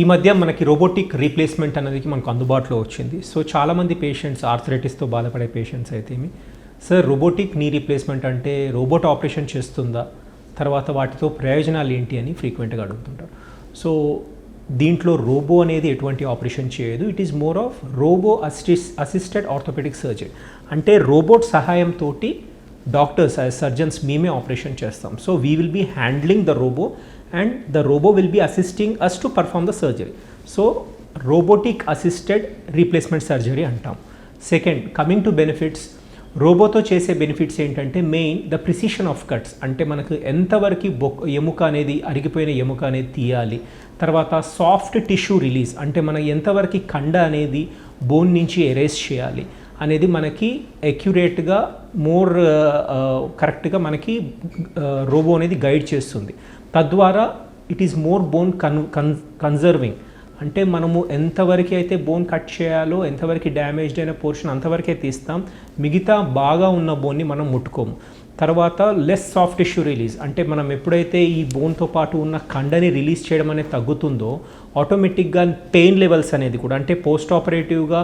ఈ మధ్య మనకి రోబోటిక్ రీప్లేస్మెంట్ అనేది మనకు అందుబాటులో వచ్చింది. సో చాలామంది పేషెంట్స్ ఆర్థరైటిస్తో బాధపడే పేషెంట్స్ అయితే సార్ రోబోటిక్ నీ రీప్లేస్మెంట్ అంటే రోబోట్ ఆపరేషన్ చేస్తుందా, తర్వాత వాటితో ప్రయోజనాలు ఏంటి అని ఫ్రీక్వెంట్గా అడుగుతుంటారు. సో దీంట్లో రోబో అనేది ఎటువంటి ఆపరేషన్ చేయదు. It is more of robo assisted orthopaedic surgery. అంటే రోబోట్ సహాయంతో డాక్టర్స్ సర్జన్స్ మేమే ఆపరేషన్ చేస్తాం. So we will be handling the robo and the robo will be assisting us to perform the surgery. So robotic assisted replacement surgery antam. Second, coming to benefits, రోబోతో చేసే benefits ఏంటంటే main the precision of cuts. అంటే మనకు ఎంతవరకు ఎముక అనేది అరిగిపోయిన ఎముక అనేది తీయాలి, తర్వాత సాఫ్ట్ టిష్యూ రిలీజ్ అంటే మన ఎంతవరకు కండ అనేది బోన్ నుంచి ఎరేస్ చేయాలి అనేది మనకి అక్యురేట్గా మోర్ కరెక్ట్గా మనకి రోబో అనేది గైడ్ చేస్తుంది. తద్వారా it is more bone conserving. అంటే మనము ఎంతవరకు అయితే బోన్ కట్ చేయాలో, ఎంతవరకు డ్యామేజ్డ్ అయిన పోర్షన్ అంతవరకే తీస్తాం, మిగతా బాగా ఉన్న బోన్ని మనం ముట్టుకోము. తర్వాత లెస్ సాఫ్ట్ టిష్యూ రిలీజ్ అంటే మనం ఎప్పుడైతే ఈ బోన్తో పాటు ఉన్న కండని రిలీజ్ చేయడం అనేది తగ్గుతుందో ఆటోమేటిక్గా పెయిన్ లెవెల్స్ అనేది కూడా, అంటే పోస్ట్ ఆపరేటివ్గా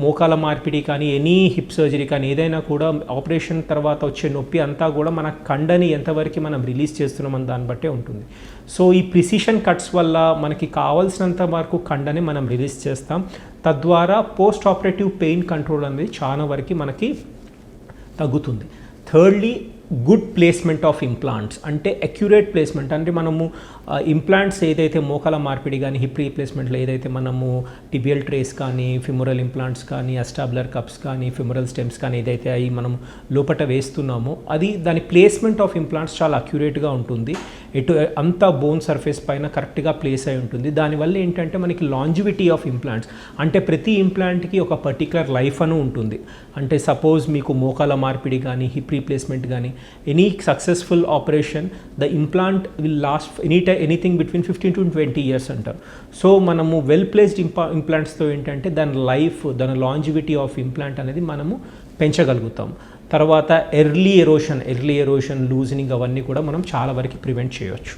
మోకాల మార్పిడి కానీ ఎనీ హిప్ సర్జరీ కానీ ఏదైనా కూడా ఆపరేషన్ తర్వాత వచ్చే నొప్పి అంతా కూడా మన కండని ఎంతవరకు మనం రిలీజ్ చేస్తున్నామని దాన్ని బట్టే ఉంటుంది. సో ఈ ప్రిసిషన్ కట్స్ వల్ల మనకి కావాల్సినంత వరకు కండని మనం రిలీజ్ చేస్తాం. తద్వారా పోస్ట్ ఆపరేటివ్ పెయిన్ కంట్రోల్ అనేది చాలా వరకు మనకి తగ్గుతుంది. Thirdly, good placement of implants అంటే అక్యురేట్ ప్లేస్మెంట్. అంటే మనము ఇంప్లాంట్స్ ఏదైతే మోకాల మార్పిడి కానీ హిప్ రీప్లేస్మెంట్లో ఏదైతే మనము టిబియల్ ట్రేస్ కానీ ఫిమోరల్ ఇంప్లాంట్స్ కానీ అస్టాబ్యులర్ కప్స్ కానీ ఫిమోరల్ స్టెమ్స్ కానీ ఏదైతే అవి మనం లోపల వేస్తున్నామో అది దాని ప్లేస్మెంట్ ఆఫ్ ఇంప్లాంట్స్ చాలా అక్యురేట్గా ఉంటుంది. అంతా బోన్ సర్ఫేస్ పైన కరెక్ట్గా ప్లేస్ అయి ఉంటుంది. దానివల్ల ఏంటంటే మనకి లాంజివిటీ ఆఫ్ ఇంప్లాంట్స్ అంటే ప్రతి ఇంప్లాంట్కి ఒక పర్టికులర్ లైఫ్ అని ఉంటుంది. అంటే సపోజ్ మీకు మోకాల మార్పిడి కానీ హిప్ రీప్లేస్మెంట్ కానీ any successful operation the implant will lost anything between 15 to 20 years అంటారు. సో మనము వెల్ ప్లేస్డ్ ఇంప్లాంట్స్తో ఏంటంటే దాని లైఫ్, దాని లాంజివిటీ ఆఫ్ ఇంప్లాంట్ అనేది మనము పెంచగలుగుతాం. తర్వాత ఎర్లీ ఎరోషన్ లూజనింగ్ అవన్నీ కూడా మనం చాలా వరకు ప్రివెంట్ చేయవచ్చు.